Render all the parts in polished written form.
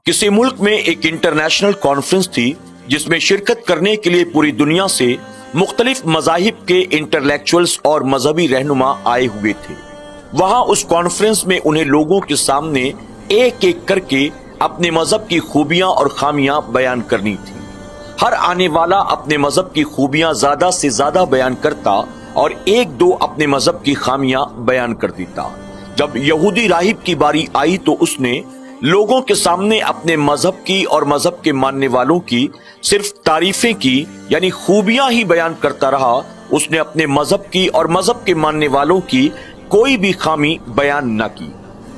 किसी मुल्क में एक इंटरनेशनल कॉन्फ्रेंस थी जिसमें शिरकत करने के लिए पूरी दुनिया से मुख्तलिफ मज़ाहिब के इंटेलेक्चुअल्स और मजहबी रहनुमा आए हुए थे। वहां उस कॉन्फ्रेंस में उन्हें लोगों के सामने एक एक करके अपने मजहब की खूबियां और खामियां बयान करनी थी। हर आने वाला अपने मजहब की खूबियां ज्यादा से ज्यादा बयान करता और एक दो अपने मजहब की खामियां बयान कर देता। जब यहूदी राहिब की बारी आई तो उसने लोगों के सामने अपने मजहब की और मजहब के मानने वालों की सिर्फ तारीफें की, यानी खूबियां ही बयान करता रहा। उसने अपने मजहब की और मजहब के मानने वालों की कोई भी खामी बयान न की।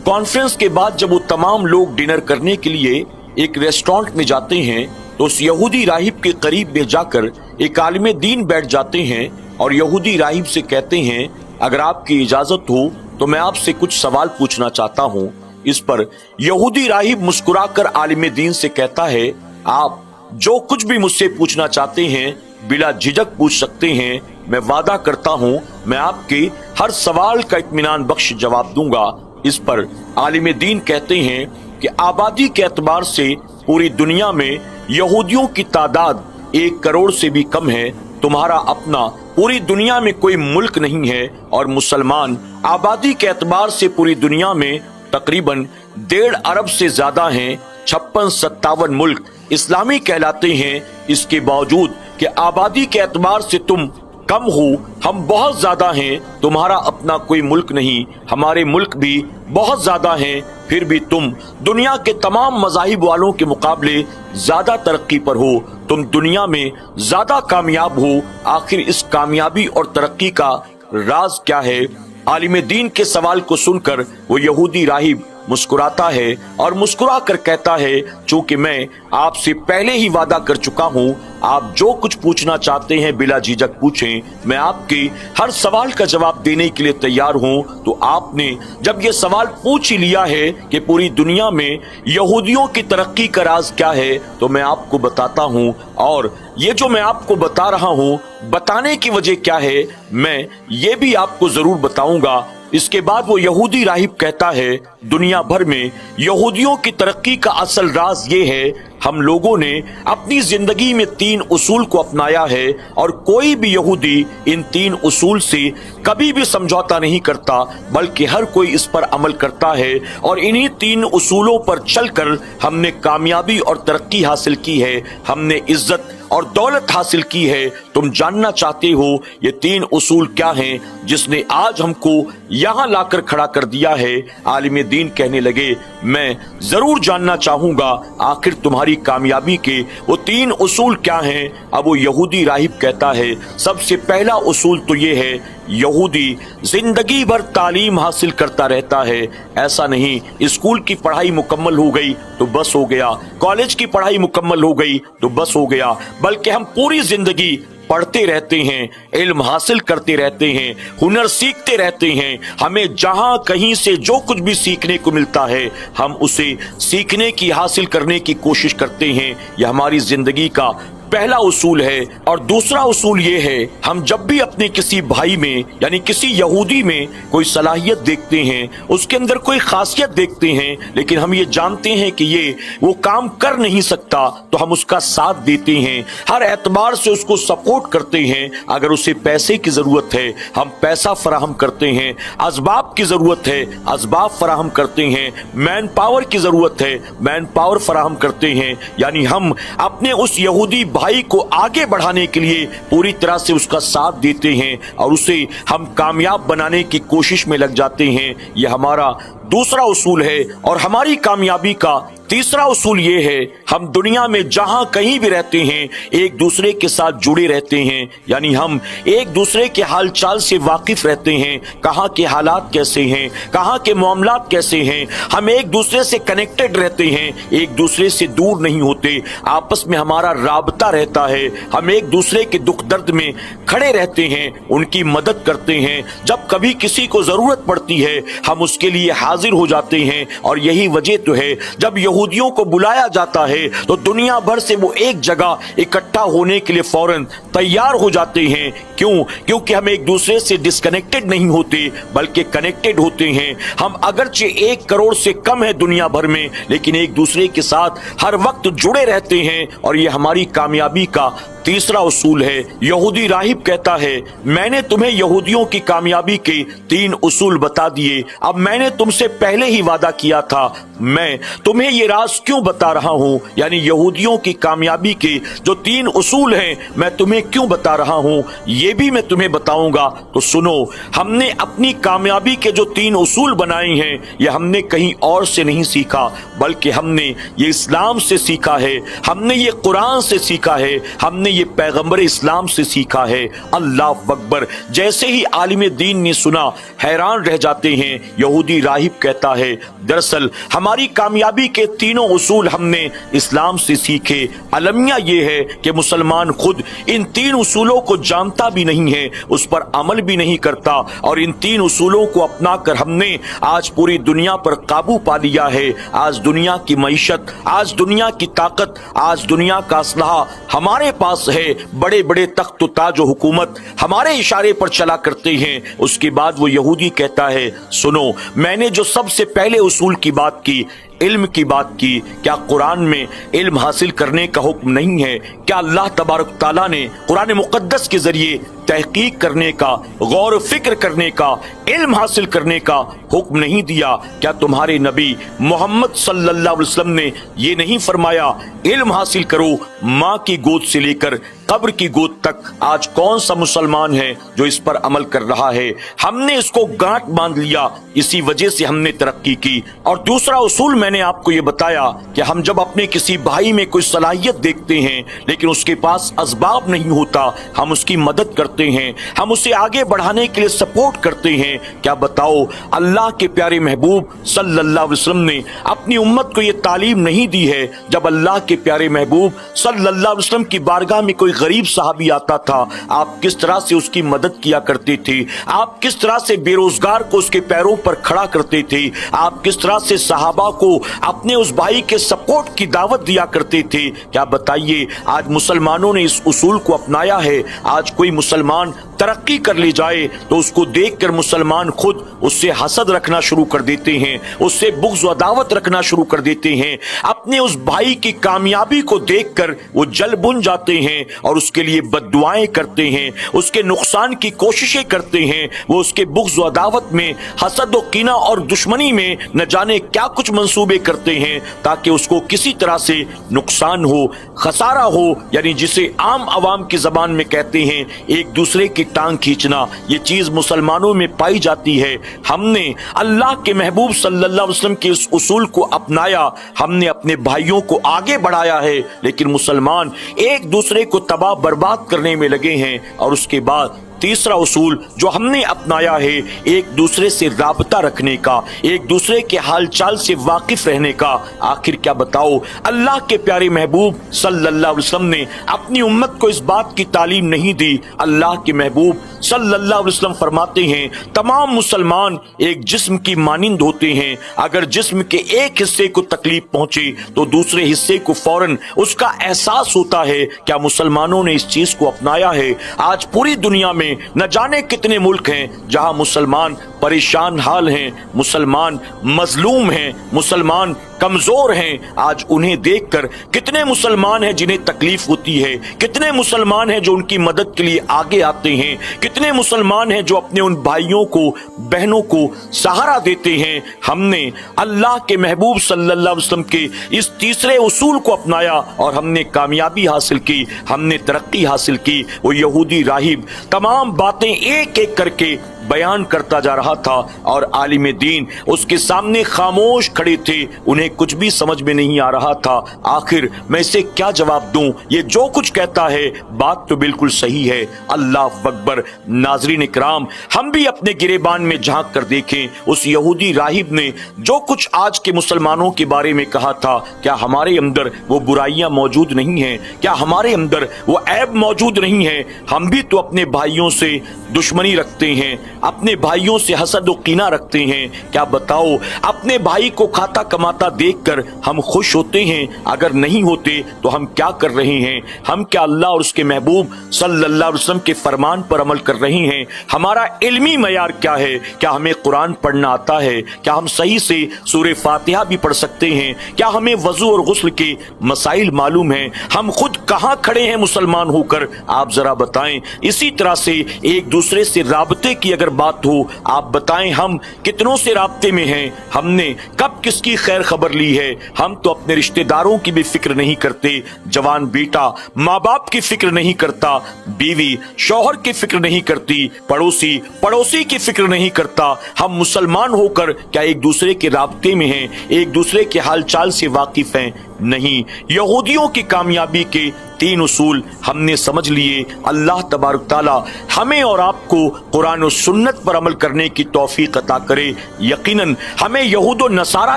कॉन्फ्रेंस के बाद जब वो तमाम लोग डिनर करने के लिए एक रेस्टोरेंट में जाते हैं तो उस यहूदी राहिब के करीब में जाकर एक आलिम दीन बैठ जाते हैं और यहूदी राहिब से कहते हैं, अगर आपकी इजाजत हो तो मैं आपसे कुछ सवाल पूछना चाहता हूँ। इस पर यहूदी राहिब मुस्कुराकर आलिम दीन से कहता है, आप जो कुछ भी मुझसे पूछना चाहते हैं बिला झिझक पूछ सकते हैं। मैं वादा करता हूँ मैं आपके हर सवाल का इत्मीनान बख्श जवाब दूंगा। इस पर आलिम दीन कहते हैं कि आबादी के एतबार से पूरी दुनिया में यहूदियों की तादाद 1 करोड़ से भी कम है। तुम्हारा अपना पूरी दुनिया में कोई मुल्क नहीं है और मुसलमान आबादी के एतबार से पूरी दुनिया में तकरीबन 1.5 अरब से ज्यादा हैं। 56-57 मुल्क इस्लामी कहलाते हैं। इसके बावजूद कि आबादी के एतबार से तुम कम हो, हम बहुत ज्यादा हैं। तुम्हारा अपना कोई मुल्क नहीं, हमारे मुल्क भी बहुत ज्यादा हैं। फिर भी तुम दुनिया के तमाम मज़ाहिब वालों के मुकाबले ज्यादा तरक्की पर हो। तुम दुनिया में ज्यादा कामयाब हो। आखिर इस कामयाबी और तरक्की का राज क्या है? आलिम दीन के सवाल को सुनकर वो यहूदी राहिब मुस्कुराता है और मुस्कुरा कर कहता है, चूंकि मैं आपसे पहले ही वादा कर चुका हूँ, आप जो कुछ पूछना चाहते हैं बिला झिझक पूछें। मैं आपके हर सवाल का जवाब देने के लिए तैयार हूँ। तो आपने जब ये सवाल पूछ ही लिया है कि पूरी दुनिया में यहूदियों की तरक्की का राज क्या है, तो मैं आपको बताता हूँ। और ये जो मैं आपको बता रहा हूँ, बताने की वजह क्या है, मैं ये भी आपको जरूर बताऊंगा। इसके बाद वो यहूदी राहिब कहता है, दुनिया भर में यहूदियों की तरक्की का असल राज ये है, हम लोगों ने अपनी जिंदगी में 3 उसूल को अपनाया है और कोई भी यहूदी इन 3 उसूल से कभी भी समझौता नहीं करता, बल्कि हर कोई इस पर अमल करता है। और इन्हीं 3 उसूलों पर चलकर हमने कामयाबी और तरक्की हासिल की है, हमने इज्जत और दौलत हासिल की है। तुम जानना चाहते हो ये 3 उसूल क्या हैं जिसने आज हमको यहाँ लाकर खड़ा कर दिया है? आलिम दीन कहने लगे, मैं जरूर जानना चाहूंगा आखिर तुम्हारी कामयाबी के वो 3 उसूल क्या हैं। अब वो यहूदी राहिब कहता है, सबसे पहला उसूल तो ये है, यहूदी जिंदगी भर तालीम हासिल करता रहता है। ऐसा नहीं स्कूल की पढ़ाई मुकम्मल हो गई तो बस हो गया, कॉलेज की पढ़ाई मुकम्मल हो गई तो बस हो गया, बल्कि हम पूरी जिंदगी पढ़ते रहते हैं, इल्म हासिल करते रहते हैं, हुनर सीखते रहते हैं। हमें जहां कहीं से जो कुछ भी सीखने को मिलता है हम उसे सीखने की, हासिल करने की कोशिश करते हैं। यह हमारी जिंदगी का पहला उसूल है। और दूसरा उसूल ये है, हम जब भी अपने किसी भाई में यानी किसी यहूदी में कोई सलाहियत देखते हैं, उसके अंदर कोई खासियत देखते हैं, लेकिन हम ये जानते हैं कि ये वो काम कर नहीं सकता, तो हम उसका साथ देते हैं, हर एतबार से उसको सपोर्ट करते हैं। अगर उसे पैसे की जरूरत है हम पैसा फराहम करते हैं, असबाब की जरूरत है असबाब फराहम करते हैं, मैन पावर की जरूरत है मैन पावर फराहम करते हैं। यानी हम अपने उस यहूदी भाई को आगे बढ़ाने के लिए पूरी तरह से उसका साथ देते हैं और उसे हम कामयाब बनाने की कोशिश में लग जाते हैं। यह हमारा दूसरा उसूल है। और हमारी कामयाबी का तीसरा उसूल ये है, हम दुनिया में जहां कहीं भी रहते हैं एक दूसरे के साथ जुड़े रहते हैं, यानी हम एक दूसरे के हालचाल से वाकिफ रहते हैं, कहाँ के हालात कैसे हैं, कहाँ के मामलात कैसे हैं। हम एक दूसरे से कनेक्टेड रहते हैं, एक दूसरे से दूर नहीं होते, आपस में हमारा राबता रहता है। हम एक दूसरे के दुख दर्द में खड़े रहते हैं, उनकी मदद करते हैं। जब कभी किसी को जरूरत पड़ती है हम उसके लिए हाजिर हाजिर हो जाते हैं। और यही वजह तो है जब यहूदियों को बुलाया जाता है तो दुनिया भर से वो एक जगह इकट्ठा होने के लिए फौरन तैयार हो जाते हैं। क्यों? क्योंकि हम एक दूसरे से डिस्कनेक्टेड नहीं होते बल्कि कनेक्टेड होते हैं। हम अगरचे 1 करोड़ से कम है दुनिया भर में, लेकिन एक दूसरे के साथ हर वक्त जुड़े रहते हैं और ये हमारी कामयाबी का तीसरा उसूल है। यहूदी राहिब कहता है, मैंने तुम्हें यहूदियों की कामयाबी के 3 उसूल बता दिए। अब मैंने तुमसे पहले ही वादा किया था, मैं तुम्हें ये राज क्यों बता रहा हूँ, यानी यहूदियों की कामयाबी के जो 3 उसूल हैं मैं तुम्हें क्यों बता रहा हूँ ये भी मैं तुम्हें बताऊंगा। तो सुनो, हमने अपनी कामयाबी के जो 3 उसूल बनाए हैं ये हमने कहीं और से नहीं सीखा बल्कि हमने ये इस्लाम से सीखा है, हमने ये कुरान से सीखा है, हमने ये पैगंबर इस्लाम से सीखा है। अल्लाह अकबर। जैसे ही आलिम दीन ने सुना हैरान रह जाते हैं। यहूदी राहिब कहता है, दरअसल हमारी कामयाबी के 3 उसूल हमने इस्लाम से सीखे। अलमिया ये है कि मुसलमान खुद इन 3 उसूलों को जानता भी नहीं है, उस पर अमल भी नहीं करता और इन 3 उसूलों को अपना कर हमने आज पूरी दुनिया पर काबू पा लिया है। आज दुनिया की मईशत, आज दुनिया की ताकत, आज दुनिया का असलहा हमारे पास है। बड़े बड़े तख्त ताज हुकूमत हमारे इशारे पर चला करते हैं। उसके बाद वो यहूदी कहता है, सुनो, मैंने जो सबसे पहले उसूल की बात की, इल्म की बात की, क्या कुरान में इल्म हासिल करने का हुक्म नहीं है? क्या अल्लाह तबारक ताला ने कुरान मुकद्दस के जरिए तहकीक करने का, गौर फिक्र करने का, इल्म हासिल करने का हुक्म नहीं दिया? क्या तुम्हारे नबी मोहम्मद सल्लल्लाहु अलैहि वसल्लम ने ये नहीं फरमाया, इल्म हासिल करो माँ की गोद से लेकर कब्र की गोद तक? आज कौन सा मुसलमान है जो इस पर अमल कर रहा है? हमने इसको गांठ बांध लिया, इसी वजह से हमने तरक्की की। और दूसरा उसूल मैंने आपको ये बताया कि हम जब अपने किसी भाई में कोई सलाहियत देखते हैं लेकिन उसके पास असबाब नहीं होता, हम उसकी मदद करते हैं, हम उसे आगे बढ़ाने के लिए सपोर्ट करते हैं। क्या बताओ, अल्लाह के प्यारे महबूब सल्लल्लाहु अलैहि वसल्लम ने अपनी उम्मत को ये तालीम नहीं दी है? जब अल्लाह के प्यारे महबूब सल्लल्लाहु अलैहि वसल्लम की बारगाह में कोई गरीब साहबी आता था, आप किस तरह से उसकी मदद किया करते थे? आप किस तरह से बेरोजगार को उसके पैरों पर खड़ा करते थे? आप किस तरह से सहाबा को अपने उस भाई के सपोर्ट की दावत दिया करते थे? क्या बताइए, आज मुसलमानों ने इस उसूल को अपनाया है। आज कोई मुसलमान तरक्की कर ले जाए तो उसको देखकर मुसलमान खुद उससे हसद रखना शुरू कर देते हैं, उससे बुग़्ज़ व अदावत रखना शुरू कर देते हैं। अपने उस भाई की कामयाबी को देखकर वो जल बुन जाते हैं और उसके लिए बद्दुआएं करते हैं, उसके नुकसान की कोशिशें करते हैं। वो उसके बुग़्ज़ व अदावत में, हसद व कीना और दुश्मनी में न जाने क्या कुछ मंसूबे करते हैं ताकि उसको किसी तरह से नुकसान हो, खसारा हो, यानी जिसे आम आवाम की जबान में कहते हैं एक दूसरे की टांग खींचना। ये चीज मुसलमानों में पाई जाती है। हमने अल्लाह के महबूब सल्लल्लाहु अलैहि वसल्लम के इस उसूल को अपनाया, हमने अपने भाइयों को आगे बढ़ाया है, लेकिन मुसलमान एक दूसरे को तबाह बर्बाद करने में लगे हैं। और उसके बाद तीसरा उसूल जो हमने अपनाया है, एक दूसरे से राबता रखने का, एक दूसरे के हालचाल से वाकिफ रहने का। आखिर क्या बताओ, अल्लाह के प्यारे महबूब सल्लल्लाहु अलैहि वसल्लम ने अपनी उम्मत को इस बात की तालीम नहीं दी। अल्लाह के महबूब सल्लल्लाहु अलैहि वसल्लम फरमाते हैं, तमाम मुसलमान एक जिस्म की मानिंद होते हैं। अगर जिस्म के एक हिस्से को तकलीफ पहुंचे तो दूसरे हिस्से को फौरन उसका एहसास होता है। क्या मुसलमानों ने इस चीज को अपनाया है? आज पूरी दुनिया में न जाने कितने मुल्क हैं जहां मुसलमान परेशान हाल हैं, मुसलमान मजलूम हैं, मुसलमान कमजोर हैं। आज उन्हें देखकर कितने मुसलमान हैं जिन्हें तकलीफ होती है, कितने मुसलमान हैं जो उनकी मदद के लिए आगे आते हैं, कितने मुसलमान हैं जो अपने उन भाइयों को, बहनों को सहारा देते हैं। हमने अल्लाह के महबूब सल्लल्लाहु अलैहि वसल्लम के इस तीसरे उसूल को अपनाया और हमने कामयाबी हासिल की, हमने तरक्की हासिल की। वो यहूदी राहिब तमाम बातें एक एक करके बयान करता जा रहा था और आलिम दीन उसके सामने खामोश खड़े थे, उन्हें कुछ भी समझ में नहीं आ रहा था। आखिर मैं इसे क्या जवाब दूं? ये जो कुछ कहता है बात तो बिल्कुल सही है। अल्लाह अकबर। नाज़रीन इकराम, हम भी अपने गिरेबान में झांक कर देखें, उस यहूदी राहिब ने जो कुछ आज के मुसलमानों के बारे में कहा था, क्या हमारे अंदर वो बुराइयां मौजूद नहीं हैं? क्या हमारे अंदर वो ऐब मौजूद नहीं है? हम भी तो अपने भाइयों से दुश्मनी रखते हैं, अपने भाइयों से हसद और कीना रखते हैं? क्या बताओ, अपने भाई को खाता कमाता देखकर हम खुश होते हैं? अगर नहीं होते तो हम क्या कर रहे हैं? हम क्या अल्लाह और उसके महबूब सल्लल्लाहु अलैहि वसल्लम के फरमान पर अमल कर रहे हैं? हमारा इल्मी मयार क्या है? क्या हमें कुरान पढ़ना आता है? क्या हम सही से सूरह फातिहा भी पढ़ सकते हैं? क्या हमें वजू और गुस्ल के मसाइल मालूम हैं? हम खुद कहां खड़े हैं मुसलमान होकर, आप जरा बताएं। इसी तरह से एक दूसरे से राबते की अगर बात हो, आप बताएं हम कितनों से राबते में हैं? हमने कब किसकी खैर खबर ली है? हम तो अपने रिश्तेदारों की भी फिक्र नहीं करते। जवान बेटा माँ बाप की फिक्र नहीं करता, बीवी शौहर की फिक्र नहीं करती, पड़ोसी की फिक्र नहीं करता। हम मुसलमान होकर क्या एक दूसरे के राबते में हैं? एक दूसरे के हालचाल से वाकिफ हैं? नहीं। यहूदियों की कामयाबी के 3 उसूल हमने समझ लिए। अल्लाह तबारक ताला हमें और आपको कुरान और सुन्नत पर अमल करने की तौफीक अता करे। यकीनन हमें यहूद और नसारा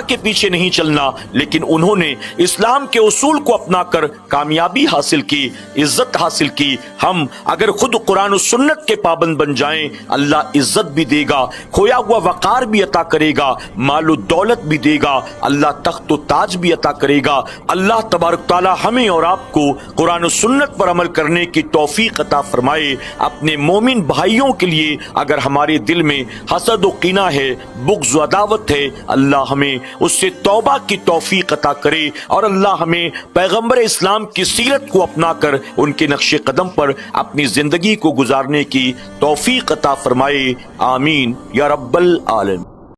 के पीछे नहीं चलना, लेकिन उन्होंने इस्लाम के उसूल को अपनाकर कामयाबी हासिल की, इज्जत हासिल की। हम अगर खुद कुरान और सुन्नत के पाबंद बन जाएं, अल्लाह इज्जत भी देगा, खोया हुआ वकार भी अता करेगा, मालो दौलत भी देगा, अल्लाह तख्त व ताज भी अता करेगा। अल्लाह तबारक ताला हमें और आपको कुरान और सुन्नत पर अमल करने की तौफीक अता फरमाए। अपने मोमिन भाइयों के लिए अगर हमारे दिल में हसद और कीना है, बुग़्ज़ व अदावत है, अल्लाह हमें उससे तौबा की तौफीक अता करे और अल्लाह हमें पैगंबर इस्लाम की सीरत को अपनाकर उनके नक्शे कदम पर अपनी जिंदगी को गुजारने की तौफीक अता फरमाए। आमीन या रब्बल आलमीन।